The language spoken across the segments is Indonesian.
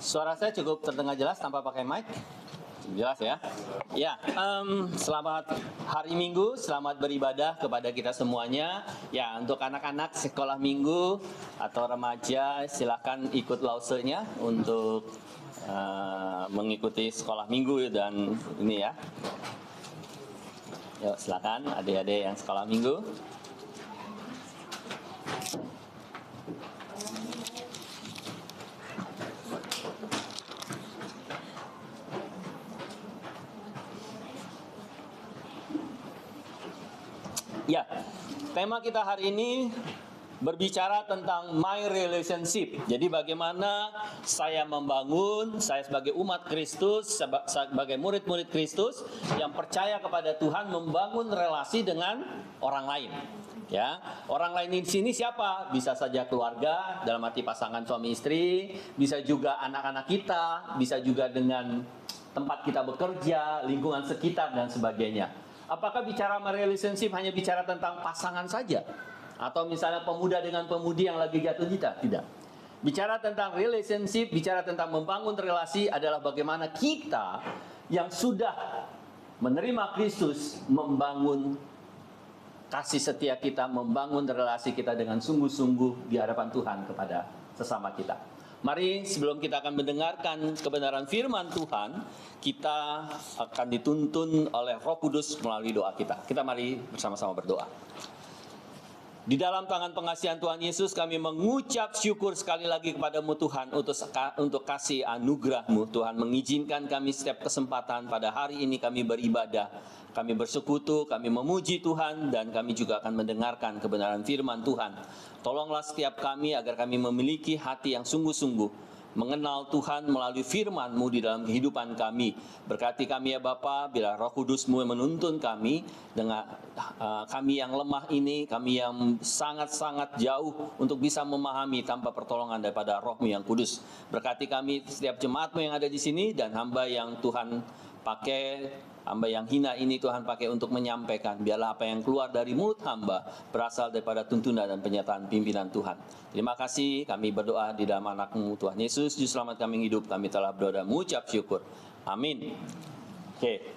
Suara saya cukup terdengar jelas tanpa pakai mic? Jelas ya? Ya, selamat hari Minggu, selamat beribadah kepada kita semuanya. Ya, untuk anak-anak sekolah minggu atau remaja, silakan ikut lausenya untuk mengikuti sekolah minggu dan ini ya. Yuk, silakan adik-adik yang sekolah minggu. Ya, tema kita hari ini berbicara tentang my relationship. Jadi bagaimana saya membangun, saya sebagai umat Kristus, sebagai murid-murid Kristus yang percaya kepada Tuhan, membangun relasi dengan orang lain. Ya, orang lain di sini siapa? Bisa saja keluarga, dalam arti pasangan suami istri, bisa juga anak-anak kita, bisa juga dengan tempat kita bekerja, lingkungan sekitar dan sebagainya. Apakah bicara relationship hanya bicara tentang pasangan saja? Atau misalnya pemuda dengan pemudi yang lagi jatuh cinta? Tidak. Bicara tentang relationship, bicara tentang membangun relasi adalah bagaimana kita yang sudah menerima Kristus membangun kasih setia kita, membangun relasi kita dengan sungguh-sungguh di hadapan Tuhan kepada sesama kita. Mari sebelum kita akan mendengarkan kebenaran firman Tuhan, kita akan dituntun oleh Roh Kudus melalui doa kita. Kita mari bersama-sama berdoa. Di dalam tangan pengasihan Tuhan Yesus, kami mengucap syukur sekali lagi kepadamu Tuhan untuk kasih anugerah-Mu. Tuhan mengizinkan kami setiap kesempatan pada hari ini kami beribadah, kami bersekutu, kami memuji Tuhan, dan kami juga akan mendengarkan kebenaran firman Tuhan. Tolonglah setiap kami agar kami memiliki hati yang sungguh-sungguh mengenal Tuhan melalui firman-Mu di dalam kehidupan kami. Berkati kami ya Bapa, bila Roh Kudus-Mu menuntun kami dengan kami yang lemah ini, kami yang sangat-sangat jauh untuk bisa memahami tanpa pertolongan daripada Roh-Mu yang kudus. Berkati kami setiap jemaat-Mu yang ada di sini dan hamba yang Tuhan pakai, hamba yang hina ini Tuhan pakai untuk menyampaikan. Biarlah apa yang keluar dari mulut hamba berasal daripada tuntunan dan penyataan pimpinan Tuhan. Terima kasih, kami berdoa di dalam anak-Mu Tuhan Yesus, Juru Selamat kami hidup, kami telah berdoa mengucap syukur. Amin. Oke.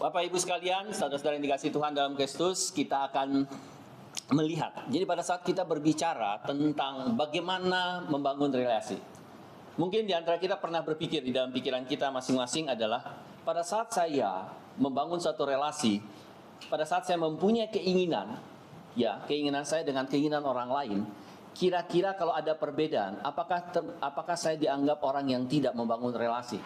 Bapak Ibu sekalian, saudara-saudara yang dikasihi Tuhan dalam Kristus, kita akan melihat. Jadi pada saat kita berbicara tentang bagaimana membangun relasi, mungkin di antara kita pernah berpikir di dalam pikiran kita masing-masing adalah pada saat saya membangun satu relasi, pada saat saya mempunyai keinginan, ya keinginan saya dengan keinginan orang lain, kira-kira kalau ada perbedaan, apakah saya dianggap orang yang tidak membangun relasi?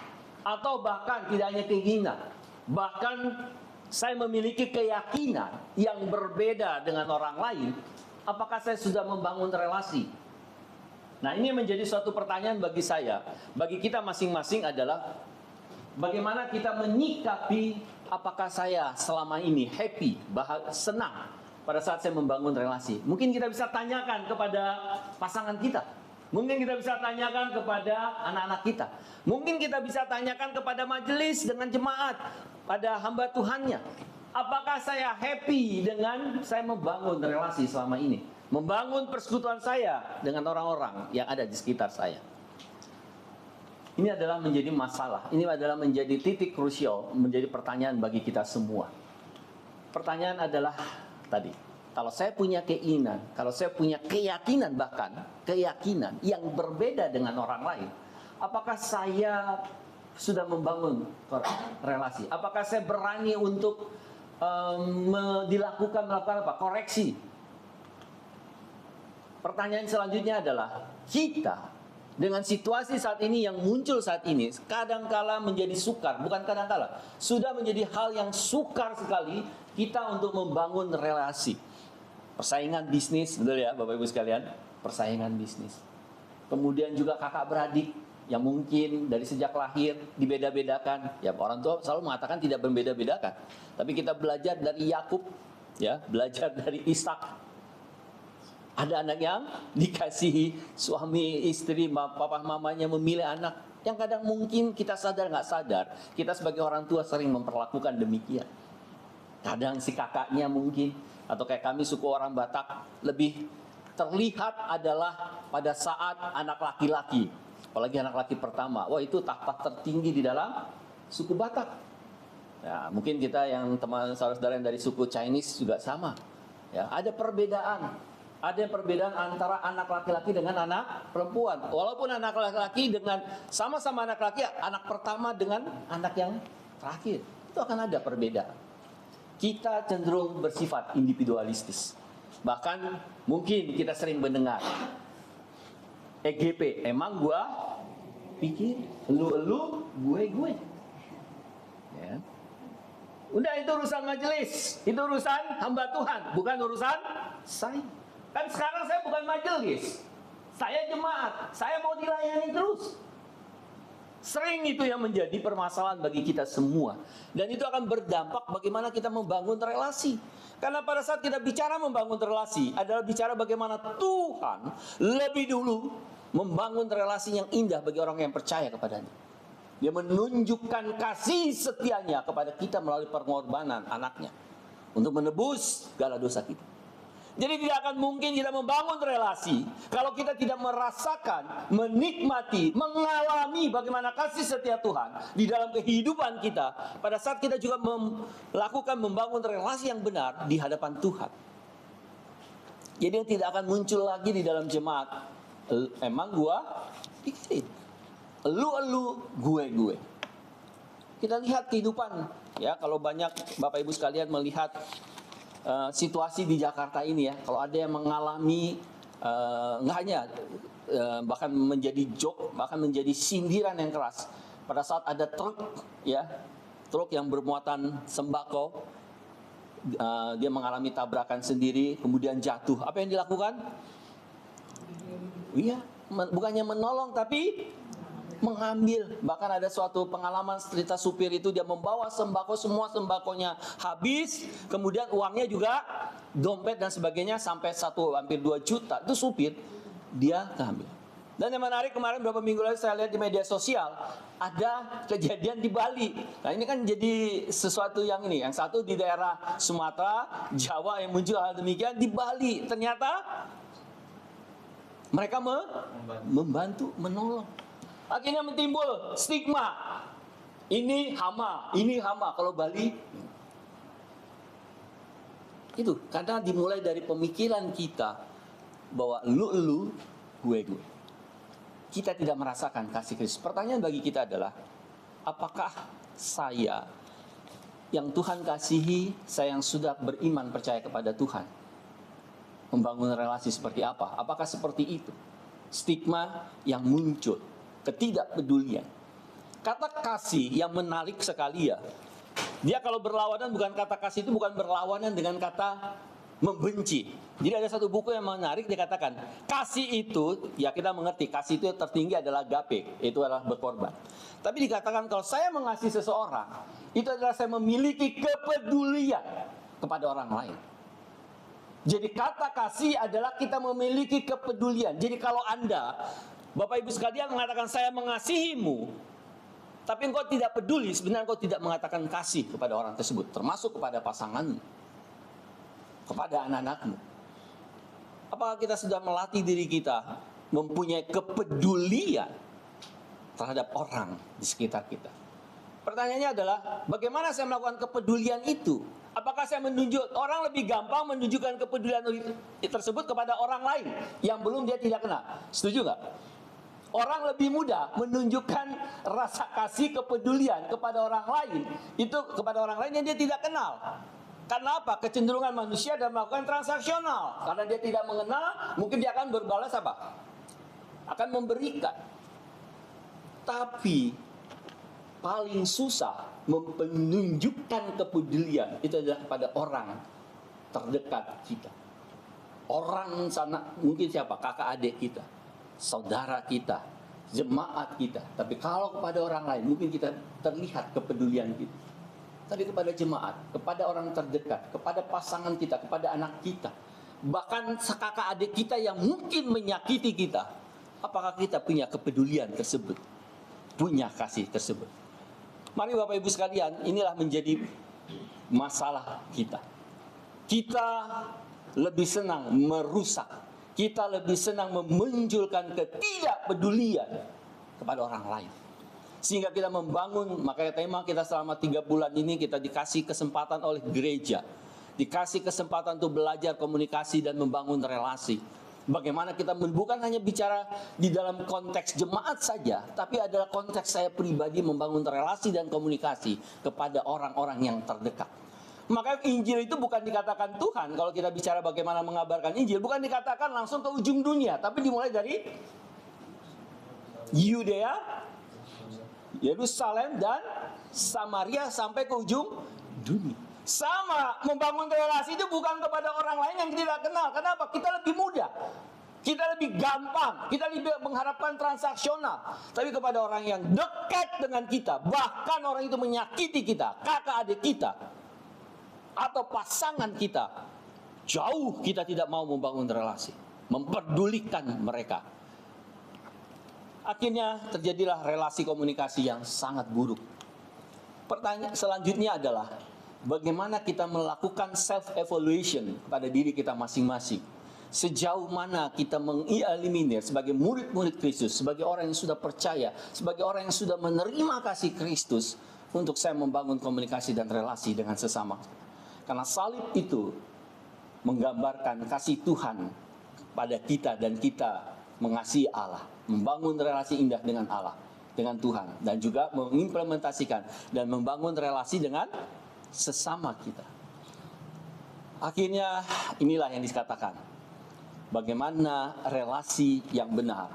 Atau bahkan tidak hanya keinginan, bahkan saya memiliki keyakinan yang berbeda dengan orang lain, apakah saya sudah membangun relasi? Nah, ini menjadi suatu pertanyaan bagi saya, bagi kita masing-masing adalah bagaimana kita menyikapi apakah saya selama ini happy, senang pada saat saya membangun relasi. Mungkin kita bisa tanyakan kepada pasangan kita. Mungkin kita bisa tanyakan kepada anak-anak kita. Mungkin kita bisa tanyakan kepada majelis dengan jemaat, pada hamba Tuhannya. Apakah saya happy dengan saya membangun relasi selama ini? Membangun persekutuan saya dengan orang-orang yang ada di sekitar saya. Ini adalah menjadi masalah. Ini adalah menjadi titik krusial, menjadi pertanyaan bagi kita semua. Pertanyaan adalah tadi, kalau saya punya keinginan, kalau saya punya keyakinan, bahkan keyakinan yang berbeda dengan orang lain, apakah saya sudah membangun relasi? Apakah saya berani untuk melakukan apa? Koreksi. Pertanyaan selanjutnya adalah, kita dengan situasi saat ini yang muncul saat ini, kadangkala menjadi sukar, bukan kadangkala, sudah menjadi hal yang sukar sekali kita untuk membangun relasi. Persaingan bisnis, betul ya Bapak Ibu sekalian? Persaingan bisnis. Kemudian juga kakak beradik yang mungkin dari sejak lahir dibeda-bedakan. Ya, orang tua selalu mengatakan tidak berbeda-bedakan. Tapi kita belajar dari Yakub, ya, belajar dari Ishak. Ada anak yang dikasihi suami, istri, papa mamanya memilih anak yang kadang mungkin kita sadar nggak sadar, kita sebagai orang tua sering memperlakukan demikian. Kadang si kakaknya mungkin, atau kayak kami suku orang Batak, lebih terlihat adalah pada saat anak laki-laki Apalagi anak laki pertama. Wah, itu tahta tertinggi di dalam suku Batak. Ya, mungkin kita yang teman saudara-saudara yang dari suku Chinese juga sama. Ya, ada perbedaan. Ada perbedaan antara anak laki-laki dengan anak perempuan. Walaupun anak laki-laki dengan sama-sama anak laki, anak pertama dengan anak yang terakhir, itu akan ada perbedaan. Kita cenderung bersifat individualistis. Bahkan mungkin kita sering mendengar EGP, emang gua pikir, elu, gue. Ya. Udah, itu urusan majelis, itu urusan hamba Tuhan, bukan urusan saya. Kan sekarang saya bukan majelis, saya jemaat, saya mau dilayani terus. Sering itu yang menjadi permasalahan bagi kita semua. Dan itu akan berdampak bagaimana kita membangun relasi. Karena pada saat kita bicara membangun relasi, adalah bicara bagaimana Tuhan lebih dulu membangun relasi yang indah bagi orang yang percaya kepadanya. Dia menunjukkan kasih setianya kepada kita melalui pengorbanan anaknya untuk menebus segala dosa kita. Jadi tidak akan mungkin kita membangun relasi kalau kita tidak merasakan, menikmati, mengalami bagaimana kasih setia Tuhan di dalam kehidupan kita. Pada saat kita juga melakukan membangun relasi yang benar di hadapan Tuhan. Jadi yang tidak akan muncul lagi di dalam jemaat, emang gua pikirin, elu, gue. Kita lihat kehidupan, ya, kalau banyak Bapak Ibu sekalian melihat situasi di Jakarta ini, ya, kalau ada yang mengalami nggak hanya bahkan menjadi joke, bahkan menjadi sindiran yang keras pada saat ada truk yang bermuatan sembako, dia mengalami tabrakan sendiri kemudian jatuh. Apa yang dilakukan? Iya, bukannya menolong tapi mengambil. Bahkan ada suatu pengalaman cerita supir itu, dia membawa sembako, semua sembakonya habis, kemudian uangnya juga, dompet dan sebagainya sampai hampir 2 juta. Itu supir, dia ambil. Dan yang menarik, kemarin beberapa minggu lalu saya lihat di media sosial ada kejadian di Bali. Nah, ini kan jadi sesuatu yang ini, yang satu di daerah Sumatera, Jawa yang muncul hal demikian, di Bali ternyata mereka membantu, menolong. Akhirnya timbul stigma. Ini hama kalau Bali. Itu karena dimulai dari pemikiran kita bahwa lu, gue. Kita tidak merasakan kasih Kristus. Pertanyaan bagi kita adalah, apakah saya yang Tuhan kasihi, saya yang sudah beriman percaya kepada Tuhan, membangun relasi seperti apa? Apakah seperti itu? Stigma yang muncul, ketidakpedulian. Kata kasih yang menarik sekali, ya. Dia kalau berlawanan, bukan kata kasih itu bukan berlawanan dengan kata membenci. Jadi ada satu buku yang menarik, dikatakan kasih itu, ya kita mengerti kasih itu yang tertinggi adalah agape, itu adalah berkorban. Tapi dikatakan kalau saya mengasihi seseorang, itu adalah saya memiliki kepedulian kepada orang lain. Jadi kata kasih adalah kita memiliki kepedulian. Jadi kalau Anda, Bapak Ibu sekalian, mengatakan saya mengasihimu, tapi engkau tidak peduli, sebenarnya engkau tidak mengatakan kasih kepada orang tersebut, termasuk kepada pasanganmu, kepada anak-anakmu. Apakah kita sudah melatih diri kita mempunyai kepedulian terhadap orang di sekitar kita? Pertanyaannya adalah, bagaimana saya melakukan kepedulian itu? Apakah saya orang lebih gampang menunjukkan kepedulian tersebut kepada orang lain yang belum dia tidak kenal? Setuju nggak? Orang lebih mudah menunjukkan rasa kasih kepedulian kepada orang lain, itu kepada orang lain yang dia tidak kenal. Karena apa? Kecenderungan manusia dalam melakukan transaksional. Karena dia tidak mengenal, mungkin dia akan berbalas apa? Akan memberikan. Tapi paling susah menunjukkan kepedulian itu adalah kepada orang terdekat kita. Orang sana mungkin siapa? Kakak adik kita, saudara kita, jemaat kita. Tapi kalau kepada orang lain mungkin kita terlihat kepedulian kita. Tapi kepada jemaat, kepada orang terdekat, kepada pasangan kita, kepada anak kita, bahkan kakak adik kita yang mungkin menyakiti kita, apakah kita punya kepedulian tersebut, punya kasih tersebut? Mari Bapak Ibu sekalian, inilah menjadi masalah kita. Kita lebih senang merusak, kita lebih senang memunculkan ketidakpedulian kepada orang lain. Sehingga kita membangun, makanya tema kita selama 3 bulan ini kita dikasih kesempatan oleh gereja. Dikasih kesempatan untuk belajar komunikasi dan membangun relasi. Bagaimana kita bukan hanya bicara di dalam konteks jemaat saja, tapi adalah konteks saya pribadi membangun relasi dan komunikasi kepada orang-orang yang terdekat. Maka Injil itu bukan dikatakan Tuhan, kalau kita bicara bagaimana mengabarkan Injil, bukan dikatakan langsung ke ujung dunia, tapi dimulai dari Yudea, Yerusalem dan Samaria sampai ke ujung dunia. Sama, membangun relasi itu bukan kepada orang lain yang tidak kenal. Kenapa? Kita lebih mudah, kita lebih gampang, kita lebih mengharapkan transaksional. Tapi kepada orang yang dekat dengan kita, bahkan orang itu menyakiti kita, kakak adik kita, atau pasangan kita, jauh kita tidak mau membangun relasi, memperdulikan mereka. Akhirnya terjadilah relasi komunikasi yang sangat buruk. Pertanyaan selanjutnya adalah bagaimana kita melakukan self-evaluation pada diri kita masing-masing. Sejauh mana kita mengeliminir sebagai murid-murid Kristus, sebagai orang yang sudah percaya, sebagai orang yang sudah menerima kasih Kristus, untuk saya membangun komunikasi dan relasi dengan sesama. Karena salib itu menggambarkan kasih Tuhan pada kita dan kita mengasihi Allah, membangun relasi indah dengan Allah, dengan Tuhan, dan juga mengimplementasikan dan membangun relasi dengan sesama kita. Akhirnya inilah yang dikatakan, bagaimana relasi yang benar,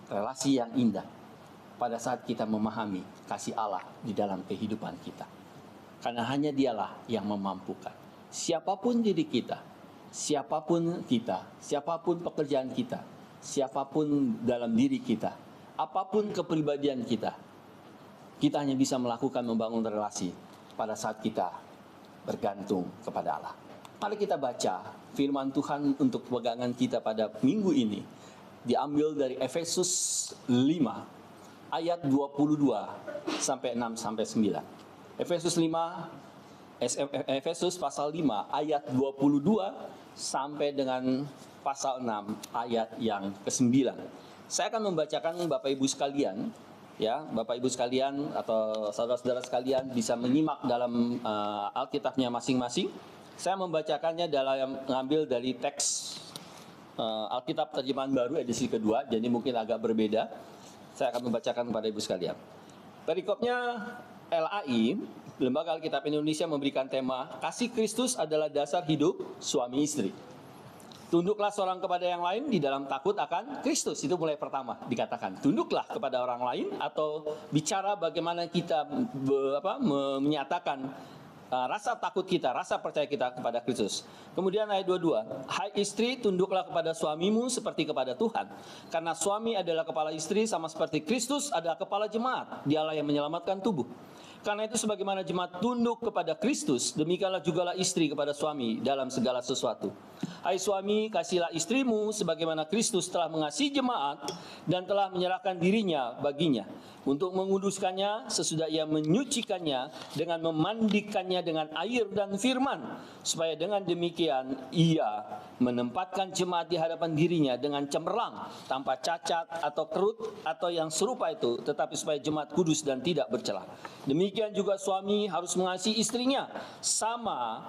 relasi yang indah pada saat kita memahami kasih Allah di dalam kehidupan kita. Karena hanya Dialah yang memampukan. Siapapun diri kita, siapapun kita, siapapun pekerjaan kita, siapapun dalam diri kita, apapun kepribadian kita, kita hanya bisa melakukan membangun relasi pada saat kita bergantung kepada Allah. Mari kita baca firman Tuhan untuk pegangan kita pada minggu ini. Diambil dari Efesus 5 ayat 22 sampai 6 sampai 9. Efesus pasal 5 ayat 22 sampai dengan pasal 6 ayat yang ke-9. Saya akan membacakan Bapak Ibu sekalian, ya, Bapak Ibu sekalian atau saudara-saudara sekalian bisa menyimak dalam Alkitabnya masing-masing. Saya membacakannya dalam mengambil dari teks Alkitab terjemahan baru edisi kedua, jadi mungkin agak berbeda. Saya akan membacakan kepada Ibu sekalian. Perikopnya LAI, Lembaga Alkitab Indonesia, memberikan tema Kasih Kristus adalah dasar hidup suami istri. Tunduklah seorang kepada yang lain di dalam takut akan Kristus. Itu mulai pertama dikatakan. Tunduklah kepada orang lain, atau bicara bagaimana kita menyatakan rasa takut kita, rasa percaya kita kepada Kristus. Kemudian ayat 22. Hai istri, tunduklah kepada suamimu seperti kepada Tuhan. Karena suami adalah kepala istri, sama seperti Kristus adalah kepala jemaat. Dialah yang menyelamatkan tubuh. Karena itu sebagaimana jemaat tunduk kepada Kristus, demikianlah jugalah istri kepada suami dalam segala sesuatu. Hai suami, kasihilah istrimu sebagaimana Kristus telah mengasihi jemaat dan telah menyerahkan dirinya baginya untuk menguduskannya sesudah ia menyucikannya dengan memandikannya dengan air dan firman, supaya dengan demikian ia menempatkan jemaat di hadapan dirinya dengan cemerlang, tanpa cacat atau kerut atau yang serupa itu, tetapi supaya jemaat kudus dan tidak bercela. Demikian juga suami harus mengasihi istrinya sama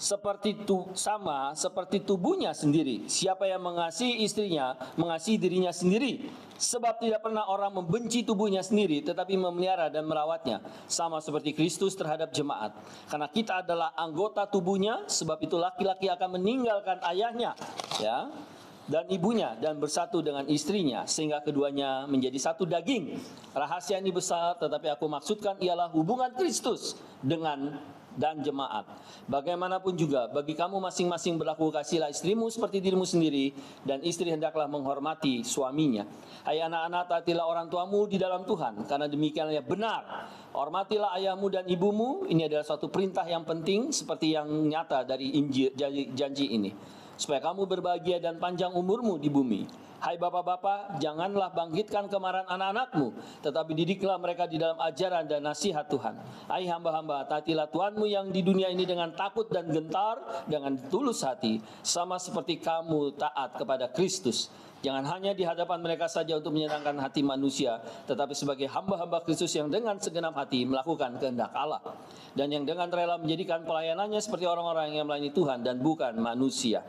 seperti tubuhnya sendiri. Siapa yang mengasihi istrinya, mengasihi dirinya sendiri. Sebab tidak pernah orang membenci tubuhnya sendiri, tetapi memelihara dan merawatnya, sama seperti Kristus terhadap jemaat. Karena kita adalah anggota tubuhnya, sebab itu laki-laki akan meninggalkan ayahnya, ya, dan ibunya, dan bersatu dengan istrinya, sehingga keduanya menjadi satu daging. Rahasia ini besar, tetapi aku maksudkan ialah hubungan Kristus dengan dan jemaat. Bagaimanapun juga, bagi kamu masing-masing berlaku, kasihlah istrimu seperti dirimu sendiri, dan istri hendaklah menghormati suaminya. Hai anak-anak, taatilah orang tuamu di dalam Tuhan, karena demikianlah benar. Hormatilah ayahmu dan ibumu. Ini adalah suatu perintah yang penting, seperti yang nyata dari Injil, janji ini, supaya kamu berbahagia dan panjang umurmu di bumi. Hai bapak-bapak, janganlah bangkitkan kemarahan anak-anakmu, tetapi didiklah mereka di dalam ajaran dan nasihat Tuhan. Hai hamba-hamba, taatilah Tuhanmu yang di dunia ini dengan takut dan gentar, dengan tulus hati, sama seperti kamu taat kepada Kristus. Jangan hanya di hadapan mereka saja untuk menyenangkan hati manusia, tetapi sebagai hamba-hamba Kristus yang dengan segenap hati melakukan kehendak Allah, dan yang dengan rela menjadikan pelayanannya seperti orang-orang yang melayani Tuhan dan bukan manusia.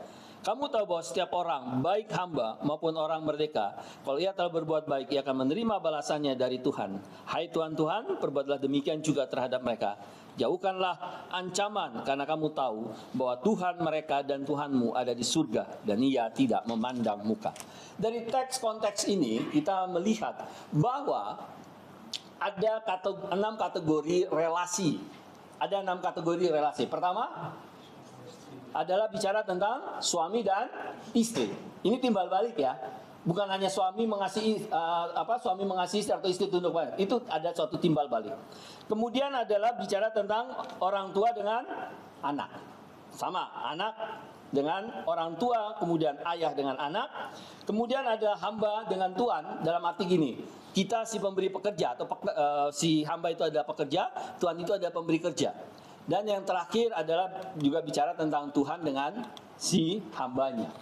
Kamu tahu bahwa setiap orang, baik hamba maupun orang merdeka, kalau ia telah berbuat baik, ia akan menerima balasannya dari Tuhan. Hai Tuhan, perbuatlah demikian juga terhadap mereka. Jauhkanlah ancaman, karena kamu tahu bahwa Tuhan mereka dan Tuhanmu ada di surga, dan ia tidak memandang muka. Dari teks konteks ini kita melihat bahwa ada 6 kategori relasi. Ada 6 kategori relasi. Pertama adalah bicara tentang suami dan istri. Ini timbal balik ya. Bukan hanya suami mengasihi suami mengasihi istri atau istri tunduk pada. Itu ada suatu timbal balik. Kemudian adalah bicara tentang orang tua dengan anak. Sama, anak dengan orang tua, kemudian ayah dengan anak. Kemudian ada hamba dengan tuan, dalam arti gini. Kita si pemberi pekerja atau si hamba itu adalah pekerja, tuan itu adalah pemberi kerja. Dan yang terakhir adalah juga bicara tentang Tuhan dengan si hambanya.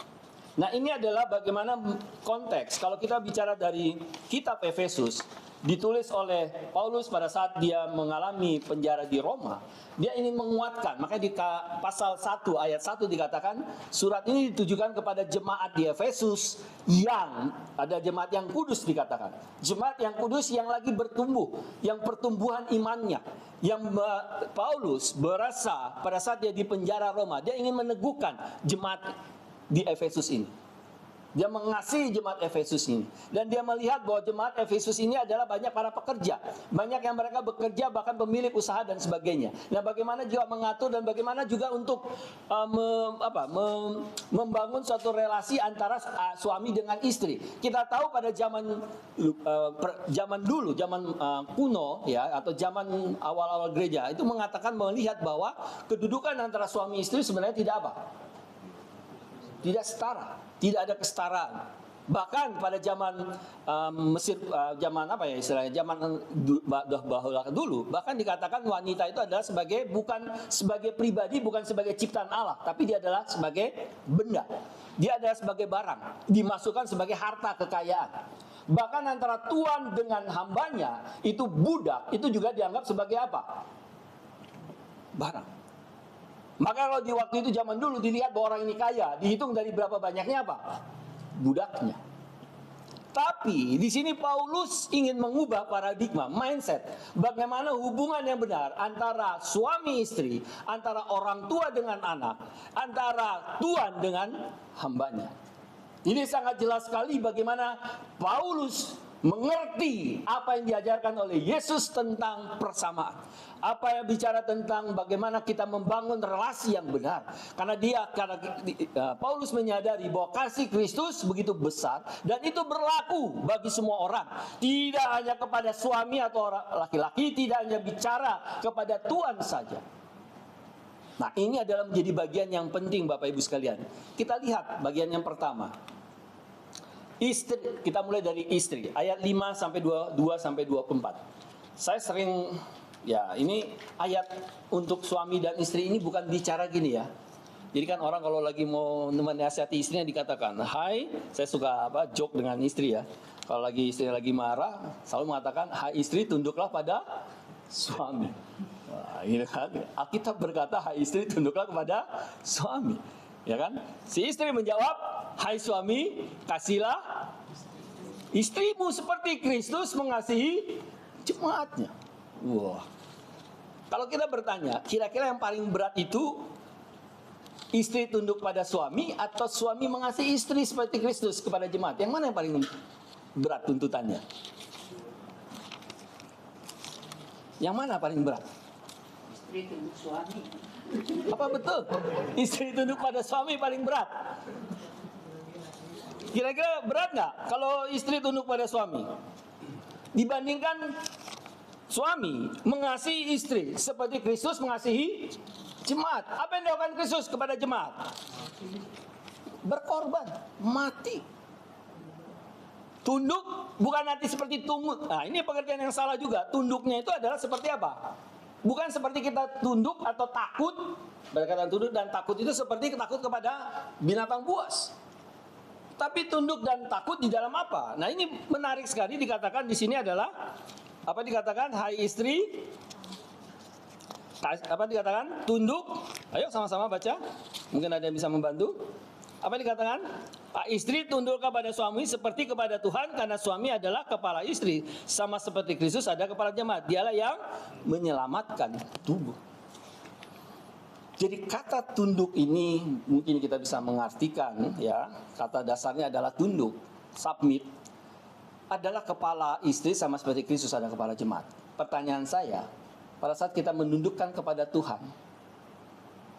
Nah, ini adalah bagaimana konteks. Kalau kita bicara dari kitab Efesus, ditulis oleh Paulus pada saat dia mengalami penjara di Roma, dia ingin menguatkan. Makanya di pasal 1 ayat 1 dikatakan, surat ini ditujukan kepada jemaat di Efesus yang ada jemaat yang kudus dikatakan. Jemaat yang kudus yang lagi bertumbuh, yang pertumbuhan imannya. Yang Paulus berasa pada saat dia di penjara Roma, dia ingin meneguhkan jemaat di Efesus ini. Dia mengasihi jemaat Efesus ini. Dan dia melihat bahwa jemaat Efesus ini adalah banyak para pekerja. Banyak yang mereka bekerja, bahkan pemilik usaha dan sebagainya. Nah, bagaimana juga mengatur dan bagaimana juga untuk membangun suatu relasi antara suami dengan istri. Kita tahu pada zaman dulu, zaman kuno ya, atau zaman awal-awal gereja, itu mengatakan melihat bahwa kedudukan antara suami istri sebenarnya tidak apa? Tidak setara, tidak ada kesetaraan. Bahkan pada zaman Mesir, zaman apa ya istilahnya, zaman bahula dulu, bahkan dikatakan wanita itu adalah bukan sebagai pribadi, bukan sebagai ciptaan Allah, tapi dia adalah sebagai benda. Dia adalah sebagai barang, dimasukkan sebagai harta kekayaan. Bahkan antara tuan dengan hambanya, itu budak, itu juga dianggap sebagai apa? Barang. Maka kalau di waktu itu zaman dulu dilihat bahwa orang ini kaya, dihitung dari berapa banyaknya apa? Budaknya. Tapi di sini Paulus ingin mengubah paradigma, mindset, bagaimana hubungan yang benar antara suami istri, antara orang tua dengan anak, antara tuan dengan hambanya. Ini sangat jelas sekali bagaimana Paulus mengerti apa yang diajarkan oleh Yesus tentang persamaan. Apa yang bicara tentang bagaimana kita membangun relasi yang benar. Karena Paulus menyadari bahwa kasih Kristus begitu besar dan itu berlaku bagi semua orang. Tidak hanya kepada suami atau orang laki-laki, tidak hanya bicara kepada tuan saja. Nah, ini adalah menjadi bagian yang penting Bapak Ibu sekalian. Kita lihat bagian yang pertama. Istri, kita mulai dari istri, ayat 5 sampai 2 sampai 24. Saya sering ini ayat untuk suami dan istri ini bukan bicara gini ya. Jadi kan orang kalau lagi mau menasihati istrinya dikatakan, "Hai," saya suka joke dengan istri ya. Kalau istri lagi marah, selalu mengatakan, "Hai istri, tunduklah pada suami." Wah, ini kan Alkitab berkata, "Hai istri, tunduklah kepada suami." Ya kan? Si istri menjawab, "Hai suami, kasihlah istrimu seperti Kristus mengasihi jemaatnya." Wah. Kalau kita bertanya, kira-kira yang paling berat itu istri tunduk pada suami atau suami mengasihi istri seperti Kristus kepada jemaat? Yang mana yang paling berat tuntutannya? Yang mana paling berat? Istri tunduk suami. Apa betul? Istri tunduk pada suami paling berat? Kira-kira berat nggak kalau istri tunduk pada suami? Dibandingkan suami mengasihi istri seperti Kristus mengasihi jemaat. Apa yang dilakukan Kristus kepada jemaat? Berkorban, mati. Tunduk bukan nanti seperti tunggut. Nah, ini pengertian yang salah juga. Tunduknya itu adalah seperti apa? Bukan seperti kita tunduk atau takut. Berkaitan tunduk dan takut itu seperti takut kepada binatang buas. Tapi tunduk dan takut di dalam apa? Nah, ini menarik sekali dikatakan di sini adalah apa dikatakan? Hai istri, apa dikatakan? Tunduk. Ayo sama-sama baca. Mungkin ada yang bisa membantu. Apa dikatakan? Istri tunduk kepada suami seperti kepada Tuhan, karena suami adalah kepala istri, sama seperti Kristus ada kepala jemaat. Dialah yang menyelamatkan tubuh. Jadi kata tunduk ini mungkin kita bisa mengartikan, ya, kata dasarnya adalah tunduk, submit, adalah kepala istri sama seperti Kristus ada kepala jemaat. Pertanyaan saya, pada saat kita menundukkan kepada Tuhan,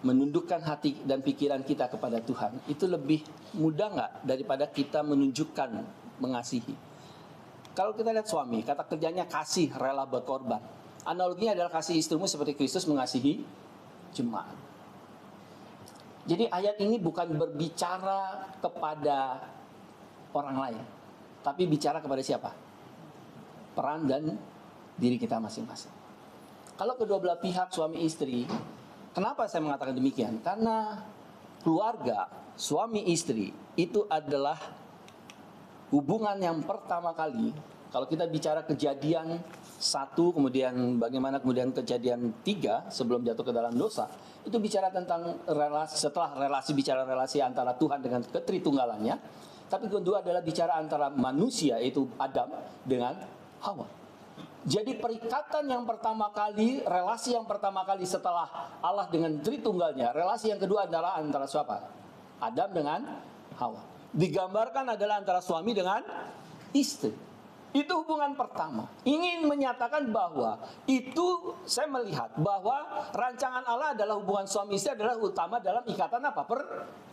menundukkan hati dan pikiran kita kepada Tuhan, itu lebih mudah nggak daripada kita menunjukkan mengasihi? Kalau kita lihat suami, kata kerjanya kasih, rela berkorban. Analoginya adalah kasih istrimu seperti Kristus mengasihi jemaat. Jadi ayat ini bukan berbicara kepada orang lain, tapi bicara kepada siapa? Peran dan diri kita masing-masing. Kalau kedua belah pihak suami istri, kenapa saya mengatakan demikian? Karena keluarga suami istri itu adalah hubungan yang pertama kali. Kalau kita bicara kejadian 1, kemudian bagaimana kemudian kejadian 3 sebelum jatuh ke dalam dosa, itu bicara tentang relasi, setelah bicara relasi antara Tuhan dengan ketritunggalannya. Tapi kedua adalah bicara antara manusia, yaitu Adam dengan Hawa. Jadi perikatan yang pertama kali, relasi yang pertama kali setelah Allah dengan Tritunggalnya, relasi yang kedua adalah antara siapa? Adam dengan Hawa. Digambarkan adalah antara suami dengan istri. Itu hubungan pertama. Ingin menyatakan bahwa itu, saya melihat bahwa rancangan Allah adalah hubungan suami istri adalah utama dalam ikatan apa?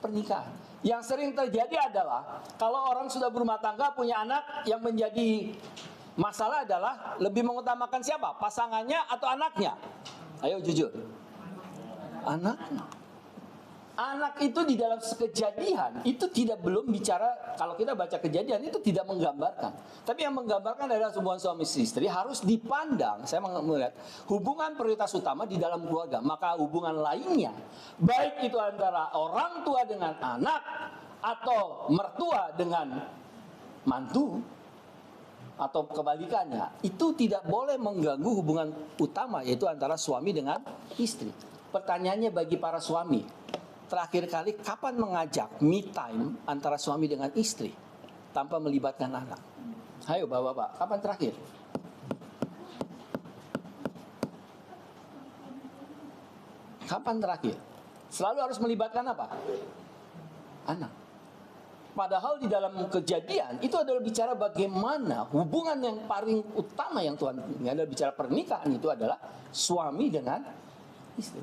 Pernikahan. Yang sering terjadi adalah kalau orang sudah berumah tangga punya anak, yang menjadi masalah adalah lebih mengutamakan siapa? Pasangannya atau anaknya? Ayo jujur. Anaknya. Anak itu di dalam Kejadian itu tidak belum bicara, kalau kita baca Kejadian itu tidak menggambarkan. Tapi yang menggambarkan adalah hubungan suami istri harus dipandang. Saya melihat hubungan prioritas utama di dalam keluarga. Maka hubungan lainnya, baik itu antara orang tua dengan anak atau mertua dengan mantu atau kebalikannya, itu tidak boleh mengganggu hubungan utama, yaitu antara suami dengan istri. Pertanyaannya bagi para suami, terakhir kali kapan mengajak me time antara suami dengan istri tanpa melibatkan anak? Ayo bapak-bapak, kapan terakhir? Kapan terakhir? Selalu harus melibatkan apa? Anak. Padahal di dalam Kejadian itu adalah bicara bagaimana hubungan yang paling utama yang Tuhan, ini adalah bicara pernikahan, itu adalah suami dengan istri.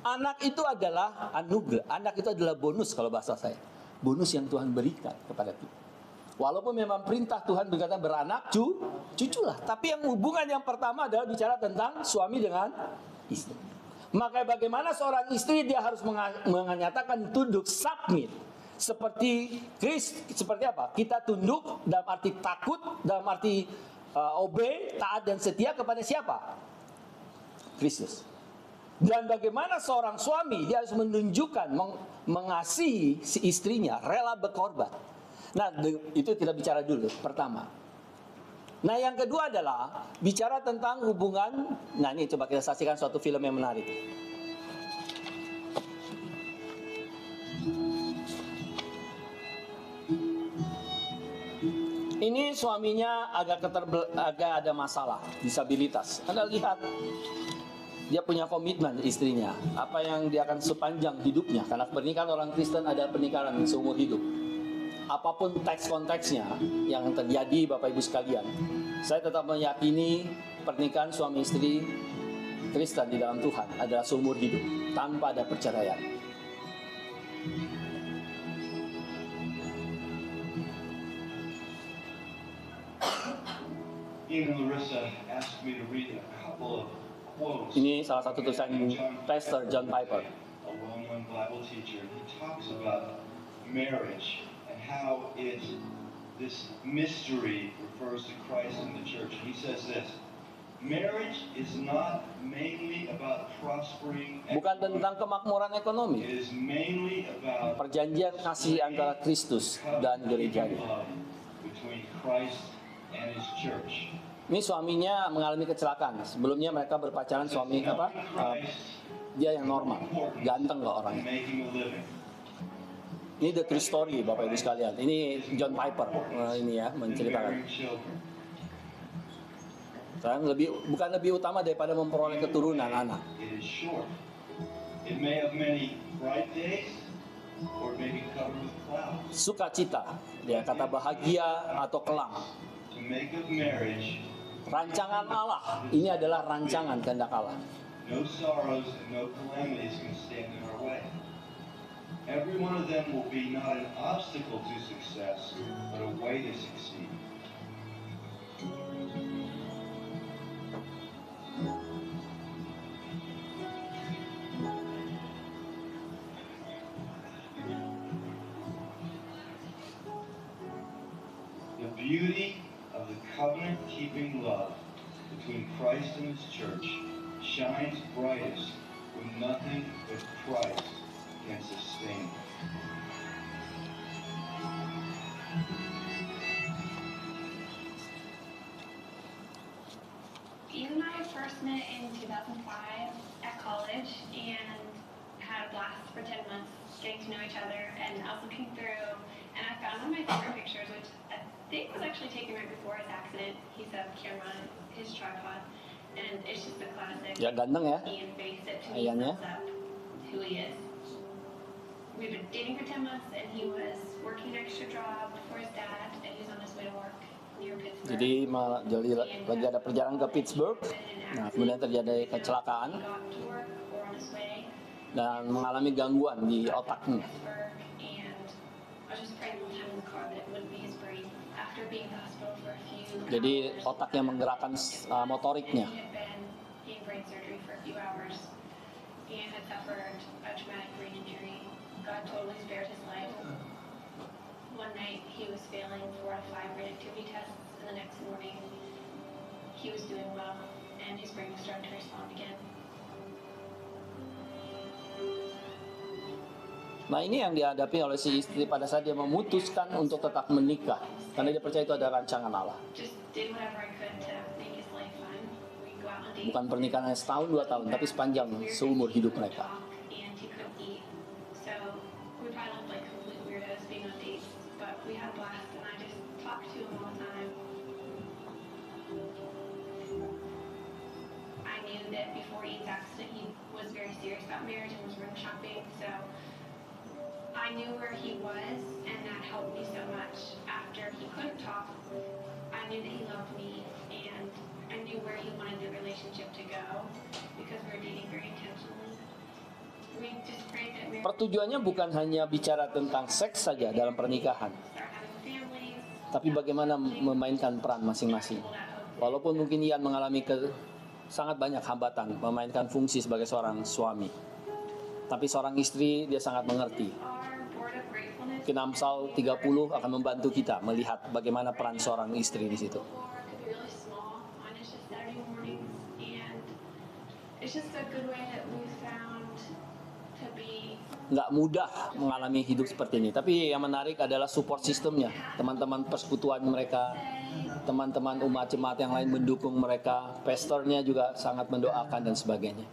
Anak itu adalah anugerah, anak itu adalah bonus kalau bahasa saya. Bonus yang Tuhan berikan kepada kita. Walaupun memang perintah Tuhan berkata beranak, cuculah. Tapi yang hubungan yang pertama adalah bicara tentang suami dengan istri. Maka bagaimana seorang istri dia harus menyatakan tunduk, submit. Seperti seperti apa? Kita tunduk dalam arti takut, dalam arti obey, taat dan setia kepada siapa? Kristus. Dan bagaimana seorang suami dia harus menunjukkan mengasihi si istrinya, rela berkorban. Nah, itu kita bicara dulu pertama. Nah, yang kedua adalah bicara tentang hubungan. Nah, ini coba kita saksikan suatu film yang menarik. Ini suaminya agak ada masalah, disabilitas. Anda lihat, dia punya komitmen istrinya, apa yang dia akan sepanjang hidupnya. Karena pernikahan orang Kristen ada pernikahan seumur hidup. Apapun teks konteksnya yang terjadi, Bapak Ibu sekalian, saya tetap meyakini pernikahan suami istri Kristen di dalam Tuhan adalah seumur hidup tanpa ada perceraian. Larissa asked me to read a couple of quotes. Ini salah satu tulisan Pastor John Piper. A well-known Bible teacher. He talks about marriage and how this mystery refers to Christ and the church. He says this: Marriage is not mainly about prospering. Bukan tentang kemakmuran It ekonomi. is mainly about Perjanjian kasih antara Kristus dan gerejanya. love between Christ and His church. Ini suaminya mengalami kecelakaan. Sebelumnya mereka berpacaran, suami apa? Dia yang normal, ganteng loh orangnya. Making a living. Ini the true story, Bapak Ibu sekalian. Ini John Piper ini ya And menceritakan. bearing children. Sekarang bukan lebih utama daripada memperoleh keturunan anak. It is short. It may have many bright days, or it may be covered with clouds. Sukacita, ya kata bahagia atau kelam. To make of marriage Rancangan Allah, ini adalah rancangan kehendak Allah. no sorrows and no calamities can stand in our way. Every one of them will be not an obstacle to success, but a way to succeed. The beauty of the covenant-keeping love between Christ and His church shines brightest when nothing but Christ can sustain. You and I first met in 2005 at college and had a blast for 10 months getting to know each other. And I was looking through and I found one of my favorite pictures, which I think was actually taken right before his accident. He's a camera, his tripod, and it's just a classic Ya ganteng ya. Ian face that to me Ayahnya. sums up who he is. We've been dating for 10 months and he was working an extra job for his dad and he was on his way to work near Pittsburgh. Jadi lagi ada perjalanan ke Pittsburgh. Nah, kemudian terjadi kecelakaan dan mengalami gangguan di otaknya. Jadi otak yang menggerakkan motoriknya. One night he was failing 4 out of 5 brain activity tests, and the next morning he was doing well, and his brain was starting to respond again. Nah, ini yang dihadapi oleh si istri pada saat dia memutuskan untuk tetap menikah, karena dia percaya itu ada rancangan Allah. Just did whatever I could to make his life fun. We'd go out on dates. Bukan pernikahan hanya setahun 2 tahun, tapi sepanjang seumur hidup mereka. And he couldn't eat, so we probably looked like complete weirdos being on dates, but we had a blast, and I just talked to him all the time. I knew that before Ian's accident, he was very serious about marriage and was room shopping, so I knew where he was, and that helped me so much. After he couldn't talk, I knew that he loved me, and I knew where he wanted the relationship to go, because we were dating very intentionally. We just prayed that marriage Pertujuannya bukan hanya bicara tentang seks saja dalam pernikahan, start having families. tapi bagaimana memainkan peran masing-masing. Walaupun mungkin Ian mengalami sangat banyak hambatan memainkan fungsi sebagai seorang suami, tapi seorang istri dia sangat mengerti. Our board of gratefulness Mungkin Amsal 30 akan membantu kita melihat bagaimana peran seorang istri di situ. floor could be really small. Mine is just Saturday mornings, and it's just a good way that we found to be Nggak mudah mengalami hidup seperti ini, tapi yang menarik adalah support sistemnya. Teman-teman persekutuan mereka, teman-teman umat jemaat yang lain mendukung mereka, pastornya juga sangat mendoakan dan sebagainya.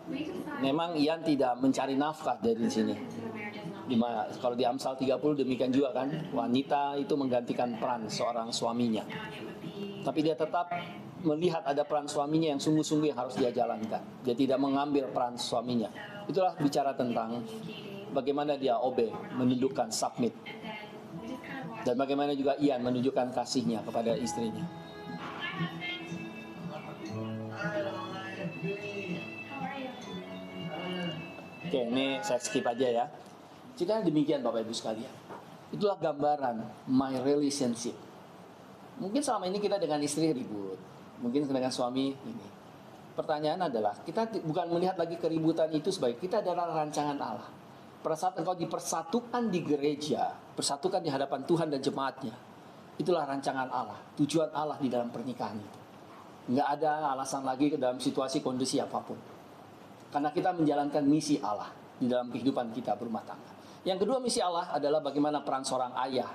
we decided Memang Ian tidak mencari nafkah dari sini. into the marriage as an option. Dimana kalau di Amsal 30 demikian juga kan, wanita itu menggantikan peran seorang suaminya. And it would be Tapi dia tetap melihat ada peran suaminya yang sungguh-sungguh yang harus dia jalankan. Dia tidak mengambil peran suaminya. Itulah bicara tentang communicating, bagaimana dia obey, menundukkan, submit. and then we just kind of watched. Dan bagaimana juga Ian menunjukkan kasihnya kepada istrinya. Hi, husband. How are you? Oke, ini saya skip aja ya. Jika demikian Bapak Ibu sekalian, itulah gambaran my relationship. Mungkin selama ini kita dengan istri ribut, mungkin dengan suami ini. Pertanyaan adalah, kita bukan melihat lagi keributan itu sebagai kita adalah rancangan Allah. Pada saat engkau dipersatukan di gereja, persatukan di hadapan Tuhan dan jemaatnya, Itulah rancangan Allah, tujuan Allah di dalam pernikahan itu. Nggak ada alasan lagi ke dalam situasi kondisi apapun. Karena kita menjalankan misi Allah di dalam kehidupan kita berumah tangga. Yang kedua, misi Allah adalah bagaimana peran seorang ayah,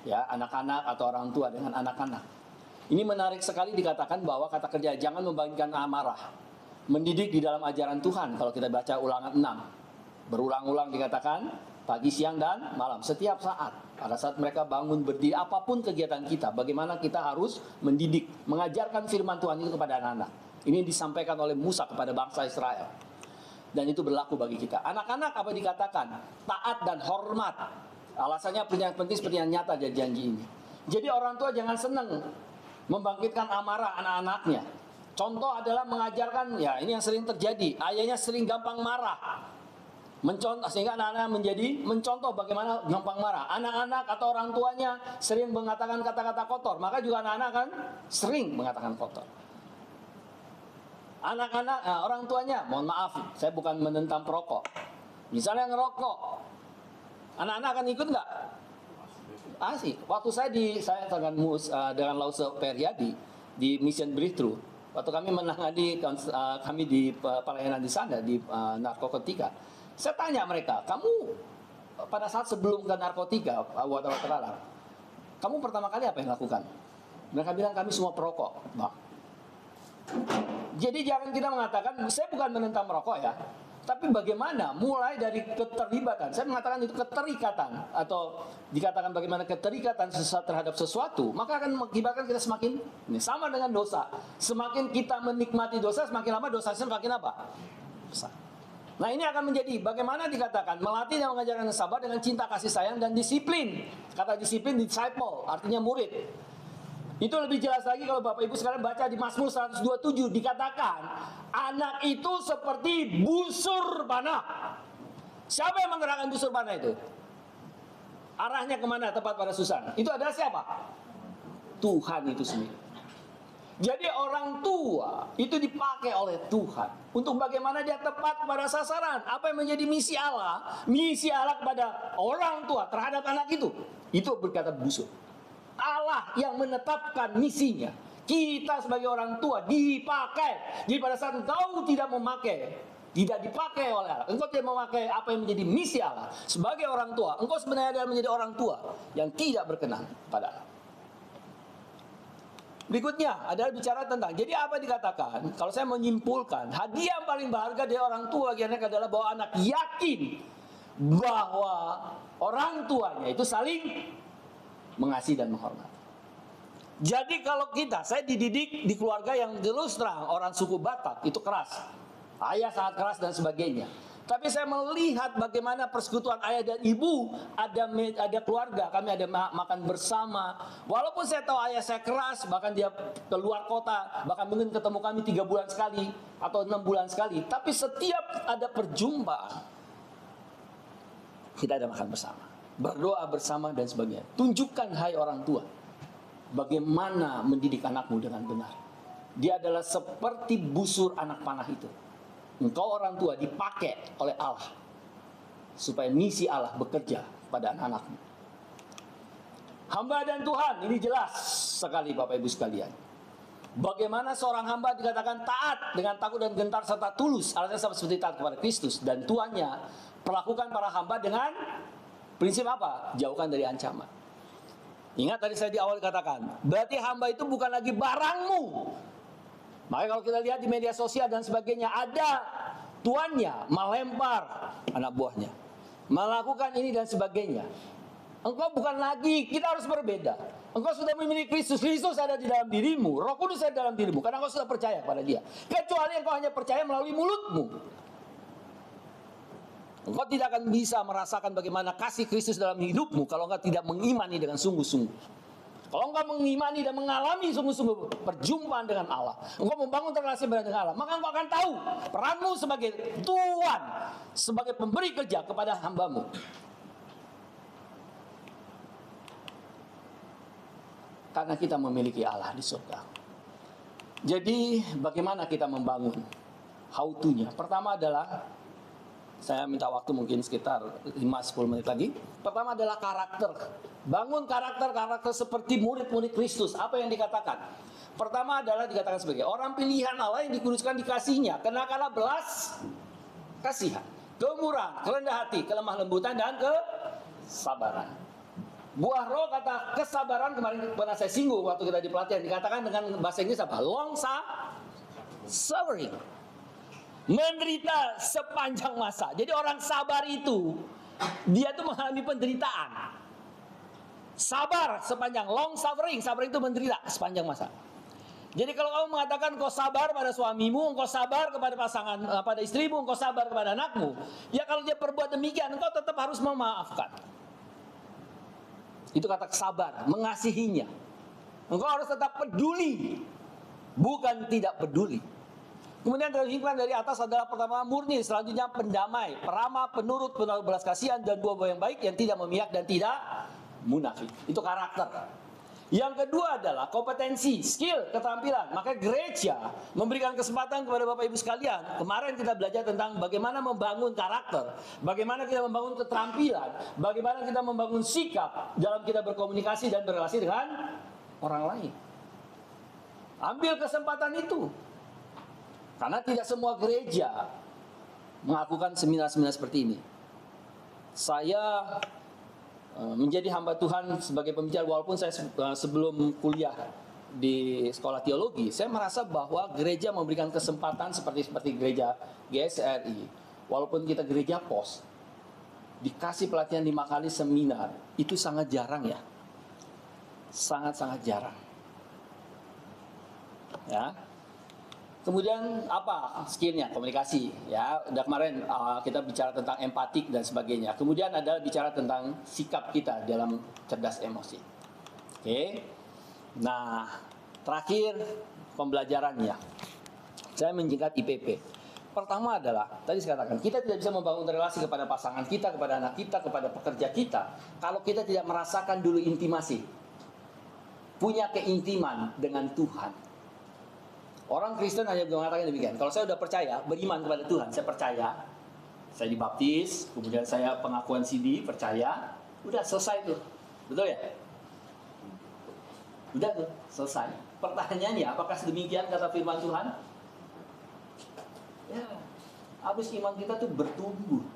ya, anak-anak atau orang tua dengan anak-anak. Ini menarik sekali dikatakan bahwa kata kerja jangan membangkitkan amarah. Mendidik di dalam ajaran Tuhan, kalau kita baca Ulangan 6. Berulang-ulang dikatakan, pagi, siang, dan malam. Setiap saat, pada saat mereka bangun berdiri, apapun kegiatan kita, bagaimana kita harus mendidik, mengajarkan firman Tuhan itu kepada anak-anak. Ini disampaikan oleh Musa kepada bangsa Israel. Dan itu berlaku bagi kita. Anak-anak apa dikatakan? Taat dan hormat. Alasannya yang penting seperti yang nyata dari janji ini. Jadi orang tua jangan senang membangkitkan amarah anak-anaknya. Contoh adalah mengajarkan, ya ini yang sering terjadi. Ayahnya sering gampang marah. Mencontoh, sehingga anak-anak menjadi mencontoh bagaimana gampang marah. Anak-anak atau orang tuanya sering mengatakan kata-kata kotor. Maka juga anak-anak kan sering mengatakan kotor. Anak-anak, orang tuanya, mohon maaf, saya bukan menentang perokok. Misalnya ngerokok, anak-anak akan ikut nggak? Asik. Waktu saya dengan Lause Periadi di Mission Breakthrough, waktu kami menangani kami di pelayanan di sana di narkotika, saya tanya mereka, kamu pada saat sebelum ke narkotika, obat-obat terlarang, kamu pertama kali apa yang lakukan? Mereka bilang kami semua perokok, Bang. Jadi jangan kita mengatakan, saya bukan menentang merokok ya, tapi bagaimana mulai dari keterlibatan, saya mengatakan itu keterikatan, atau dikatakan bagaimana keterikatan terhadap sesuatu, maka akan mengakibatkan kita semakin, ini sama dengan dosa, semakin kita menikmati dosa, semakin lama dosanya semakin apa? Besar. Nah ini akan menjadi bagaimana dikatakan melatih dan mengajarkan sabar dengan cinta kasih sayang dan disiplin. Kata disiplin disciple artinya murid. Itu lebih jelas lagi kalau Bapak Ibu sekarang baca di Mazmur 127 dikatakan anak itu seperti busur panah. Siapa yang menggerakkan busur panah itu? Arahnya kemana tepat pada Susan? Itu adalah siapa? Tuhan itu sendiri. Jadi orang tua itu dipakai oleh Tuhan untuk bagaimana dia tepat pada sasaran. Apa yang menjadi misi Allah? Misi Allah kepada orang tua terhadap anak itu berkata busur. Allah yang menetapkan misinya. Kita sebagai orang tua dipakai. Jadi pada saat engkau tidak memakai, tidak dipakai oleh Allah, engkau tidak memakai apa yang menjadi misi Allah sebagai orang tua, engkau sebenarnya adalah menjadi orang tua yang tidak berkenan pada Allah. Berikutnya adalah bicara tentang, jadi apa dikatakan? Kalau saya menyimpulkan, hadiah yang paling berharga dari orang tua bagi anak adalah bahwa anak yakin bahwa orang tuanya itu saling mengasihi dan menghormati. Jadi kalau saya dididik di keluarga yang terus terang orang suku Batak itu keras, ayah sangat keras dan sebagainya. Tapi saya melihat bagaimana persekutuan ayah dan ibu, ada keluarga, kami ada makan bersama. Walaupun saya tahu ayah saya keras, bahkan dia keluar kota, bahkan mungkin ketemu kami 3 bulan sekali atau 6 bulan sekali. Tapi setiap ada perjumpaan, kita ada makan bersama, berdoa bersama dan sebagainya. Tunjukkan hai orang tua, bagaimana mendidik anakmu dengan benar. Dia adalah seperti busur anak panah itu. Engkau orang tua dipakai oleh Allah supaya misi Allah bekerja pada anak-anakmu. Hamba dan Tuhan, ini jelas sekali Bapak Ibu sekalian. Bagaimana seorang hamba dikatakan taat dengan takut dan gentar serta tulus, alasannya sama seperti taat kepada Kristus, dan tuannya perlakukan para hamba dengan prinsip apa? Jauhkan dari ancaman. Ingat tadi saya di awal katakan, berarti hamba itu bukan lagi barangmu. Makanya kalau kita lihat di media sosial dan sebagainya, ada tuannya melempar anak buahnya, melakukan ini dan sebagainya. Engkau bukan lagi, kita harus berbeda. Engkau sudah memiliki Kristus, Kristus ada di dalam dirimu, Roh Kudus ada di dalam dirimu, karena engkau sudah percaya kepada Dia. Kecuali engkau hanya percaya melalui mulutmu, engkau tidak akan bisa merasakan bagaimana kasih Kristus dalam hidupmu kalau engkau tidak mengimani dengan sungguh-sungguh. Kalau engkau mengimani dan mengalami sungguh-sungguh perjumpaan dengan Allah, engkau membangun relasi dengan Allah, maka engkau akan tahu peranmu sebagai Tuhan, sebagai pemberi kerja kepada hambamu. Karena kita memiliki Allah di surga. Jadi bagaimana kita membangun? How to-nya. Pertama adalah Saya minta waktu mungkin sekitar 5-10 menit lagi. Pertama adalah karakter. Bangun karakter seperti murid-murid Kristus. Apa yang dikatakan? Pertama adalah dikatakan sebagai orang pilihan Allah yang dikuduskan dikasihnya. Kenakalah belas kasihan, kemurahan, kerendah hati, kelemah lembutan, dan kesabaran. Buah roh kata kesabaran kemarin pernah saya singgung waktu kita di pelatihan. Dikatakan dengan bahasa Inggris apa? Long suffering. Menderita sepanjang masa. Jadi orang sabar itu, dia tuh mengalami penderitaan. Sabar sepanjang, long suffering. Suffering itu menderita sepanjang masa. Jadi kalau kamu mengatakan kau sabar pada suamimu, engkau sabar kepada pasangan, pada istrimu, engkau sabar kepada anakmu, ya kalau dia perbuat demikian, engkau tetap harus memaafkan. Itu kata sabar, mengasihinya. Engkau harus tetap peduli, bukan tidak peduli. Kemudian hikmat dari atas adalah pertama murni, selanjutnya pendamai, peramah, penurut, penaruh belas kasihan, dan buah-buah yang baik yang tidak memihak dan tidak munafik. Itu karakter. Yang kedua adalah kompetensi, skill, keterampilan. Maka gereja memberikan kesempatan kepada Bapak Ibu sekalian. Kemarin kita belajar tentang bagaimana membangun karakter, bagaimana kita membangun keterampilan, bagaimana kita membangun sikap dalam kita berkomunikasi dan berrelasi dengan orang lain. Ambil kesempatan itu. Karena tidak semua gereja melakukan seminar-seminar seperti ini. Saya menjadi hamba Tuhan sebagai pembicara, walaupun saya sebelum kuliah di sekolah teologi, saya merasa bahwa gereja memberikan kesempatan seperti gereja GSRI, walaupun kita gereja pos, dikasih pelatihan 5 kali seminar, itu sangat jarang ya, sangat-sangat jarang. Ya. Kemudian apa skillnya? Komunikasi. Ya, udah kemarin kita bicara tentang empatik dan sebagainya. Kemudian ada bicara tentang sikap kita dalam cerdas emosi. Oke. Nah, terakhir pembelajarannya. Saya menjingkat IPP. Pertama adalah tadi saya katakan kita tidak bisa membangun relasi kepada pasangan kita, kepada anak kita, kepada pekerja kita kalau kita tidak merasakan dulu intimasi. Punya keintiman dengan Tuhan. Orang Kristen hanya mengatakan demikian. Kalau saya sudah percaya, beriman kepada Tuhan, saya percaya, saya dibaptis, kemudian saya pengakuan CD, percaya, udah selesai tuh, betul ya? Udah tuh, selesai. Pertanyaannya, apakah sedemikian kata firman Tuhan? Ya, habis iman kita tuh bertumbuh.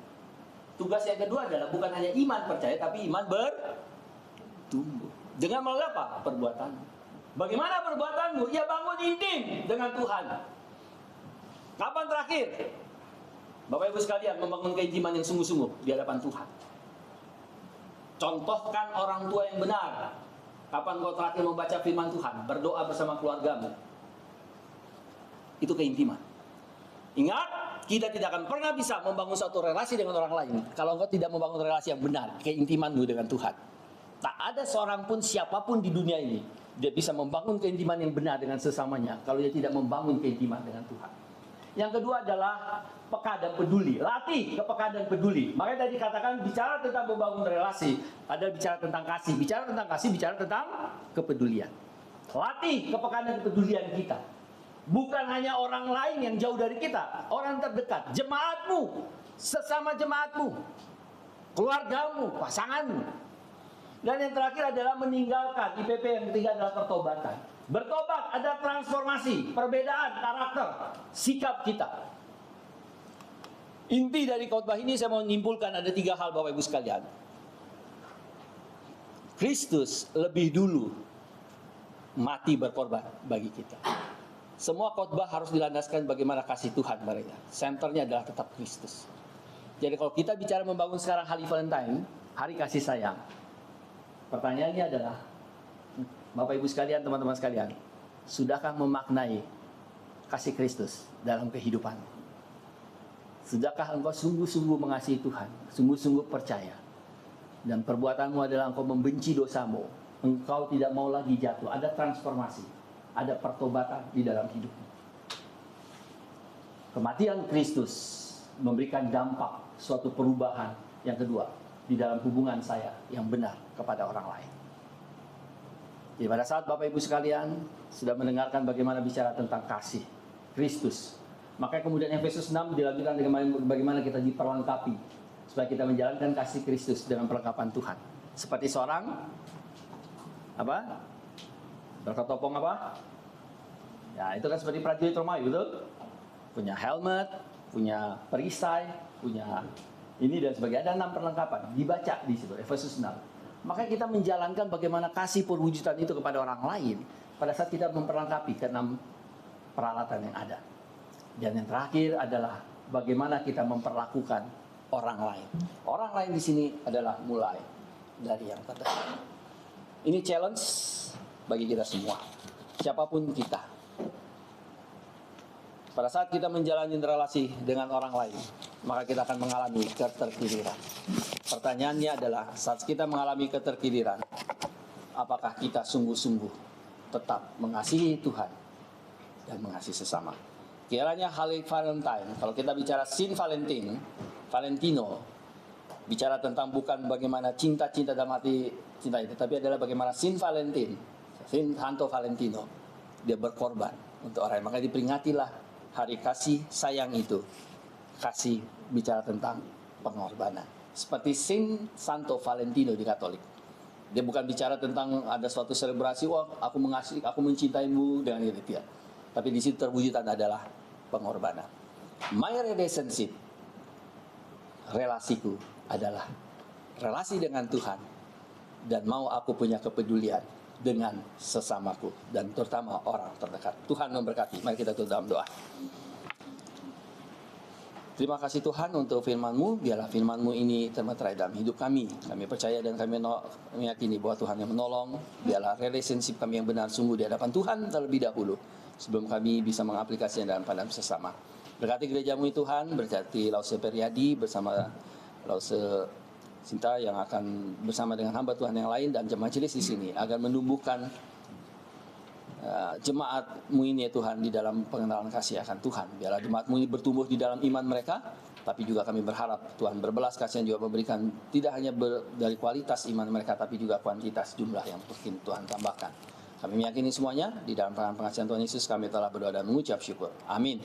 Tugas yang kedua adalah bukan hanya iman percaya, tapi iman bertumbuh. Dengan melalui apa? Perbuatan. Bagaimana perbuatanmu? Ya bangun intim dengan Tuhan. Kapan terakhir Bapak Ibu sekalian membangun keintiman yang sungguh-sungguh di hadapan Tuhan? Contohkan orang tua yang benar. Kapan kau terakhir membaca firman Tuhan? Berdoa bersama keluargamu. Itu keintiman. Ingat, kita tidak akan pernah bisa membangun suatu relasi dengan orang lain kalau engkau tidak membangun relasi yang benar, keintimanmu dengan Tuhan. Tak ada seorang pun, siapapun di dunia ini, dia bisa membangun keintiman yang benar dengan sesamanya kalau dia tidak membangun keintiman dengan Tuhan. Yang kedua adalah peka dan peduli. Latih kepekaan dan peduli. Makanya tadi katakan bicara tentang membangun relasi, ada bicara tentang kasih. Bicara tentang kasih, bicara tentang kepedulian. Latih kepekaan dan kepedulian kita. Bukan hanya orang lain yang jauh dari kita, orang terdekat, jemaatmu, sesama jemaatmu, keluargamu, pasanganmu. Dan yang terakhir adalah meninggalkan. IPP yang ketiga adalah pertobatan. Bertobat, ada transformasi, perbedaan karakter, sikap kita. Inti dari khotbah ini saya mau menyimpulkan ada 3 hal Bapak Ibu sekalian. Kristus lebih dulu mati berkorban bagi kita. Semua khotbah harus dilandaskan bagaimana kasih Tuhan mereka. Senternya adalah tetap Kristus. Jadi kalau kita bicara membangun sekarang hari Valentine, hari kasih sayang, pertanyaannya adalah, Bapak Ibu sekalian, teman-teman sekalian, sudahkah memaknai kasih Kristus dalam kehidupan? Sudahkah engkau sungguh-sungguh mengasihi Tuhan, sungguh-sungguh percaya, dan perbuatanmu adalah engkau membenci dosamu, engkau tidak mau lagi jatuh, ada transformasi, ada pertobatan di dalam hidupmu. Kematian Kristus memberikan dampak suatu perubahan yang kedua di dalam hubungan saya yang benar kepada orang lain. Jadi pada saat Bapak Ibu sekalian sudah mendengarkan bagaimana bicara tentang kasih Kristus Makanya kemudian Efesus 6 dilanjutkan dengan bagaimana kita diperlengkapi supaya kita menjalankan kasih Kristus dengan perlengkapan Tuhan. Seperti seorang apa? Berketopong apa? Ya, itu kan seperti prajurit Romawi, betul? Punya helmet, punya perisai, punya ini dan sebagainya. Ada 6 perlengkapan dibaca di situ Efesus 6. Maka kita menjalankan bagaimana kasih perwujudan itu kepada orang lain pada saat kita memperlengkapi ke 6 peralatan yang ada. Dan yang terakhir adalah bagaimana kita memperlakukan orang lain. Orang lain di sini adalah mulai dari yang terdekat. Ini challenge bagi kita semua, siapapun kita. Pada saat kita menjalani relasi dengan orang lain, maka kita akan mengalami keterkiniran. Pertanyaannya adalah, saat kita mengalami keterkiniran, apakah kita sungguh-sungguh tetap mengasihi Tuhan dan mengasihi sesama? Kiranya hari Valentine, kalau kita bicara Saint Valentino, bicara tentang bukan bagaimana cinta-cinta dalam hati cinta itu, tapi adalah bagaimana Saint Santo Valentino, dia berkorban untuk orang lain. Maka diperingatilah hari kasih sayang itu. Kasih bicara tentang pengorbanan. Seperti Saint Santo Valentino di Katolik. Dia bukan bicara tentang ada suatu selebrasi, wah aku mengasihi, aku mencintaimu dengan itu tidak. Tapi di situ terwujudkan adalah pengorbanan. My relationship, relasiku adalah relasi dengan Tuhan dan mau aku punya kepedulian dengan sesamaku dan terutama orang terdekat. Tuhan memberkati. Mari kita tutup dalam doa. Terima kasih Tuhan untuk firman-Mu. Biarlah firman-Mu ini termeterai dalam hidup kami. Kami percaya dan kami meyakini bahwa Tuhan yang menolong. Biarlah relationship kami yang benar sungguh di hadapan Tuhan terlebih dahulu, sebelum kami bisa mengaplikasinya dalam pandangan sesama. Berkati gereja-Mu Tuhan, berkati Lause Periadi bersama Lause Sinta yang akan bersama dengan hamba Tuhan yang lain dan jemaat majelis di sini agar menumbuhkan jemaat-Mu ini ya Tuhan di dalam pengenalan kasih akan Tuhan. Biarlah jemaat-Mu ini bertumbuh di dalam iman mereka, tapi juga kami berharap Tuhan berbelas kasihan juga memberikan tidak hanya dari kualitas iman mereka, tapi juga kuantitas jumlah yang mungkin Tuhan tambahkan. Kami meyakini semuanya di dalam tangan pengasihan Tuhan Yesus kami telah berdoa dan mengucap syukur. Amin.